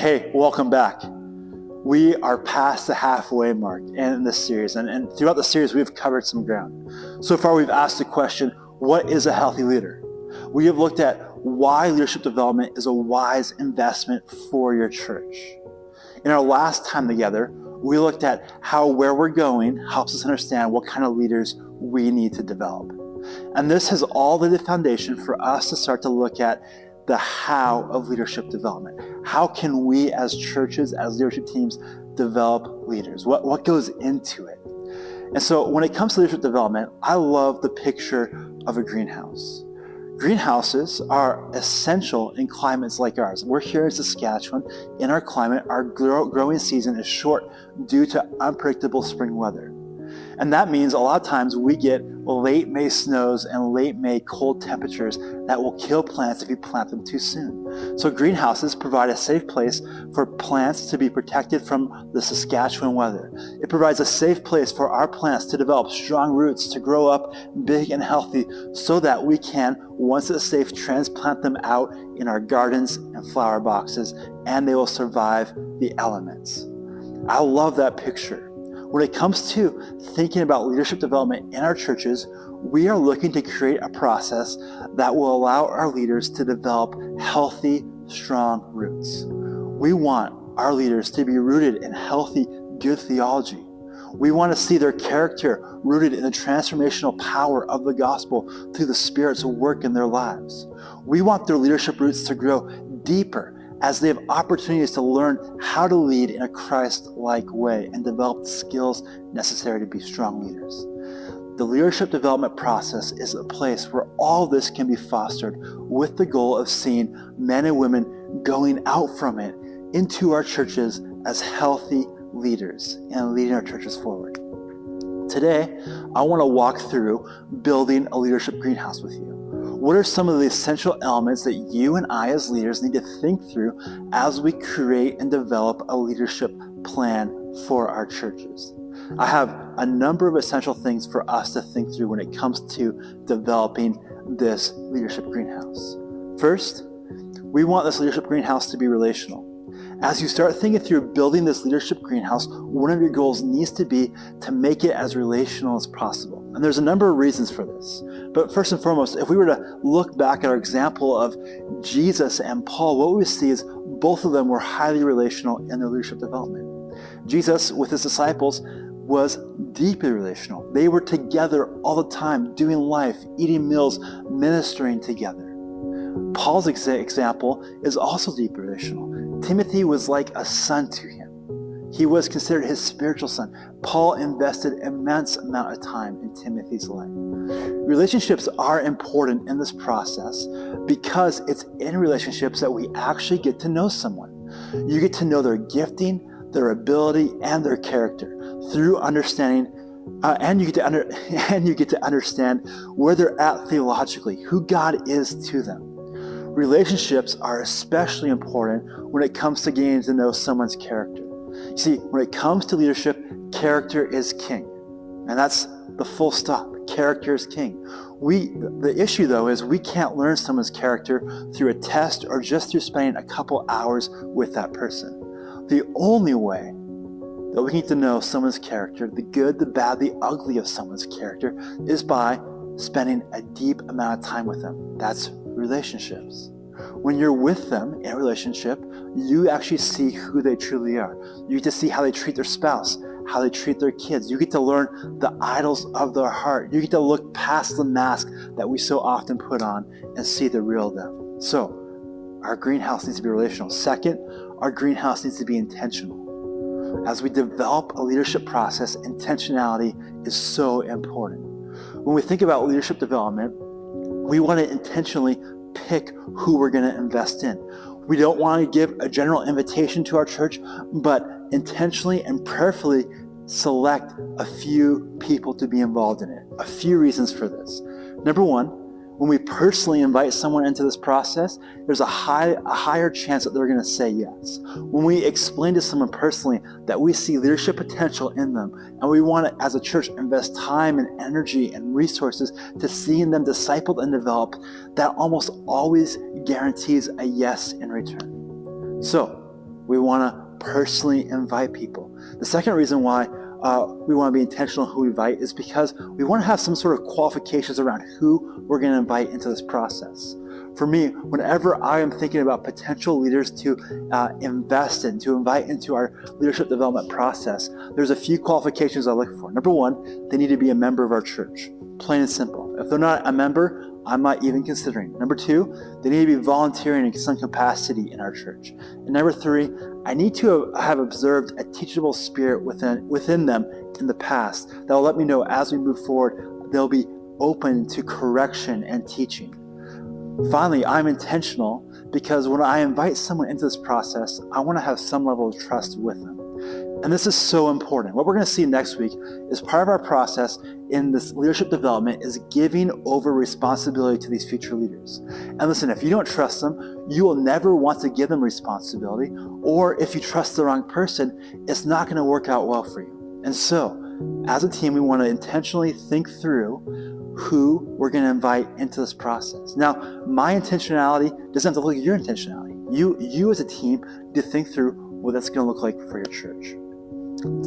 Hey, welcome back. We are past the halfway mark in this series, and throughout the series, we've covered some ground. So far, we've asked the question, what is a healthy leader? We have looked at why leadership development is a wise investment for your church. In our last time together, we looked at how where we're going helps us understand what kind of leaders we need to develop. And this has all laid the foundation for us to start to look at the how of leadership development. How can we as churches, as leadership teams, develop leaders? What goes into it? And so when it comes to leadership development, I love the picture of a greenhouse. Greenhouses are essential in climates like ours. We're here in Saskatchewan. In our climate, our growing season is short due to unpredictable spring weather. And that means a lot of times we get late May snows and late May cold temperatures that will kill plants if you plant them too soon. So greenhouses provide a safe place for plants to be protected from the Saskatchewan weather. It provides a safe place for our plants to develop strong roots, to grow up big and healthy, so that we can, once it's safe, transplant them out in our gardens and flower boxes, and they will survive the elements. I love that picture. When it comes to thinking about leadership development in our churches, we are looking to create a process that will allow our leaders to develop healthy, strong roots. We want our leaders to be rooted in healthy, good theology. We want to see their character rooted in the transformational power of the gospel through the Spirit's work in their lives. We want their leadership roots to grow deeper as they have opportunities to learn how to lead in a Christ-like way and develop the skills necessary to be strong leaders. The leadership development process is a place where all this can be fostered with the goal of seeing men and women going out from it into our churches as healthy leaders and leading our churches forward. Today, I want to walk through building a leadership greenhouse with you. What are some of the essential elements that you and I as leaders need to think through as we create and develop a leadership plan for our churches? I have a number of essential things for us to think through when it comes to developing this leadership greenhouse. First, we want this leadership greenhouse to be relational. As you start thinking through building this leadership greenhouse, one of your goals needs to be to make it as relational as possible. And there's a number of reasons for this. But first and foremost, if we were to look back at our example of Jesus and Paul, what we see is both of them were highly relational in their leadership development. Jesus, with his disciples, was deeply relational. They were together all the time, doing life, eating meals, ministering together. Paul's example is also deeply relational. Timothy was like a son to him. He was considered his spiritual son. Paul invested an immense amount of time in Timothy's life. Relationships are important in this process because it's in relationships that we actually get to know someone. You get to know their gifting, their ability, and their character through understanding, and you get to understand where they're at theologically, who God is to them. Relationships are especially important when it comes to getting to know someone's character. You see, when it comes to leadership, character is king. And that's the full stop. Character is king. The issue, though, is we can't learn someone's character through a test or just through spending a couple hours with that person. The only way that we need to know someone's character, the good, the bad, the ugly of someone's character, is by spending a deep amount of time with them. That's relationships. When you're with them in a relationship, you actually see who they truly are. You get to see how they treat their spouse, how they treat their kids. You get to learn the idols of their heart. You get to look past the mask that we so often put on and see the real them. So, our greenhouse needs to be relational. Second, our greenhouse needs to be intentional. As we develop a leadership process, intentionality is so important. When we think about leadership development, we want to intentionally pick who we're going to invest in. We don't want to give a general invitation to our church, but intentionally and prayerfully select a few people to be involved in it. A few reasons for this. Number one, when we personally invite someone into this process, there's a higher chance that they're going to say yes. When we explain to someone personally that we see leadership potential in them, and we want to, as a church, invest time and energy and resources to seeing them discipled and developed, that almost always guarantees a yes in return. So, We want to personally invite people. The second reason why we want to be intentional who we invite is because we want to have some sort of qualifications around who we're going to invite into this process. For me, whenever I am thinking about potential leaders to invest in, to invite into our leadership development process, there's a few qualifications I look for. Number one, they need to be a member of our church. Plain and simple. If they're not a member, I'm not even considering. Number two, they need to be volunteering in some capacity in our church. And number three, I need to have observed a teachable spirit within them in the past that will let me know as we move forward, they'll be open to correction and teaching. Finally, I'm intentional because when I invite someone into this process, I want to have some level of trust with them. And this is so important. What we're going to see next week is part of our process in this leadership development is giving over responsibility to these future leaders. And listen, if you don't trust them, you will never want to give them responsibility. Or if you trust the wrong person, it's not going to work out well for you. And so, as a team, we want to intentionally think through who we're going to invite into this process. Now, my intentionality doesn't have to look like your intentionality. You as a team need to think through what that's going to look like for your church.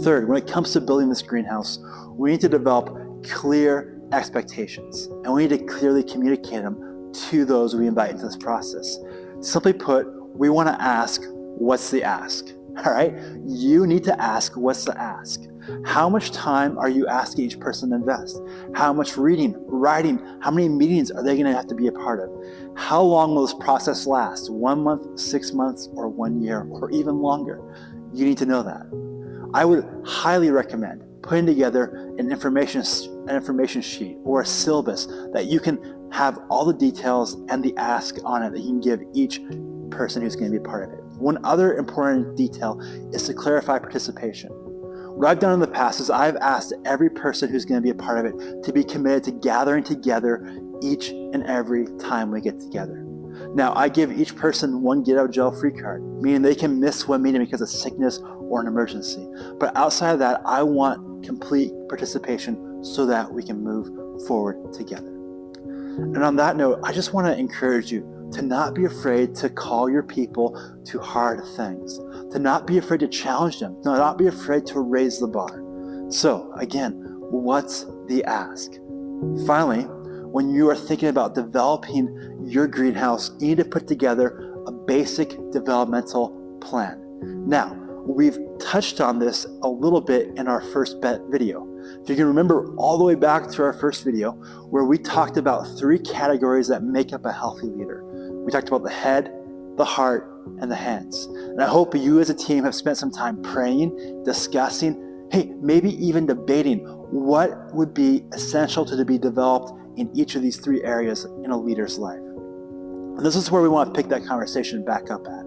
Third, when it comes to building this greenhouse, we need to develop clear expectations, and we need to clearly communicate them to those we invite into this process. Simply put, we want to ask, what's the ask? All right? You need to ask, what's the ask? How much time are you asking each person to invest? How much reading, writing, how many meetings are they going to have to be a part of? How long will this process last? 1 month, 6 months, or 1 year, or even longer? You need to know that. I would highly recommend putting together an information sheet or a syllabus that you can have all the details and the ask on it that you can give each person who's going to be a part of it. One other important detail is to clarify participation. What I've done in the past is I've asked every person who's going to be a part of it to be committed to gathering together each and every time we get together. Now, I give each person one get out of jail free card, meaning they can miss one meeting because of sickness or an emergency. But outside of that, I want complete participation so that we can move forward together. And on that note, I just want to encourage you to not be afraid to call your people to hard things, to not be afraid to challenge them, to not be afraid to raise the bar. So again, what's the ask? Finally, when you are thinking about developing your greenhouse, you need to put together a basic developmental plan. Now, we've touched on this a little bit in our first video. If you can remember all the way back to our first video where we talked about 3 categories that make up a healthy leader. We talked about the head, the heart, and the hands. And I hope you as a team have spent some time praying, discussing, maybe even debating what would be essential to be developed in each of these 3 areas in a leader's life. And this is where we want to pick that conversation back up at.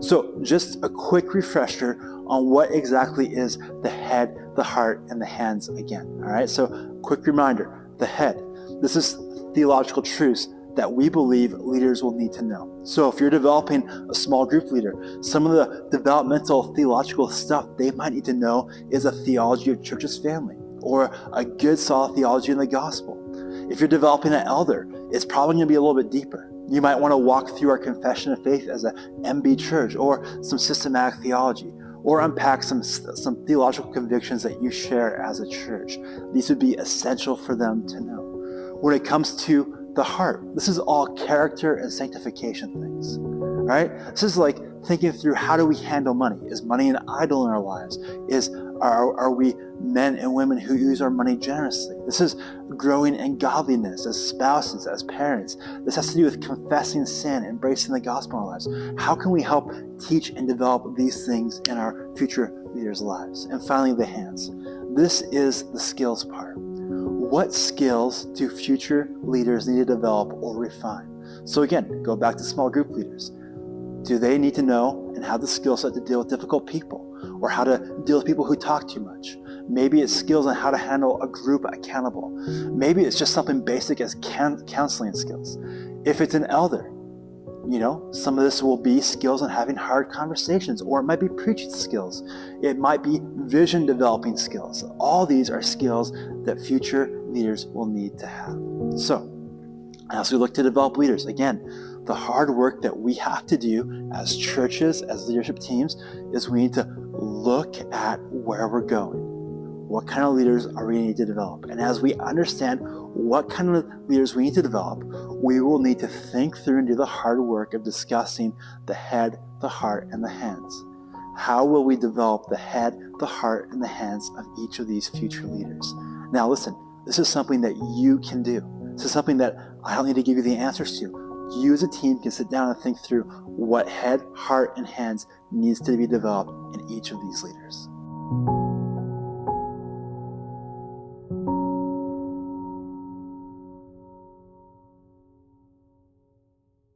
So just a quick refresher on what exactly is the head, the heart, and the hands again. All right, so quick reminder, the head. This is theological truths that we believe leaders will need to know. So if you're developing a small group leader, some of the developmental theological stuff they might need to know is a theology of church's family or a good solid theology in the gospel. If you're developing an elder, it's probably going to be a little bit deeper. You might want to walk through our confession of faith as a MB church or some systematic theology or unpack some theological convictions that you share as a church. These would be essential for them to know. When it comes to the heart, this is all character and sanctification things, right? This is like thinking through how do we handle money? Is money an idol in our lives? Are we men and women who use our money generously? This is growing in godliness as spouses, as parents. This has to do with confessing sin, embracing the gospel in our lives. How can we help teach and develop these things in our future leaders' lives? And finally, the hands. This is the skills part. What skills do future leaders need to develop or refine? So again, go back to small group leaders. Do they need to know and have the skill set to deal with difficult people or how to deal with people who talk too much? Maybe it's skills on how to handle a group accountable. Maybe it's just something basic as counseling skills. If it's an elder, some of this will be skills on having hard conversations, or it might be preaching skills. It might be vision developing skills. All these are skills that future leaders will need to have. So, as we look to develop leaders, again, The hard work that we have to do as churches, as leadership teams, is we need to look at where we're going. What kind of leaders are we need to develop? And as we understand what kind of leaders we need to develop, we will need to think through and do the hard work of discussing the head, the heart, and the hands. How will we develop the head, the heart, and the hands of each of these future leaders? Now listen, this is something that you can do. This is something that I don't need to give you the answers to. You as a team can sit down and think through what head, heart, and hands needs to be developed in each of these leaders.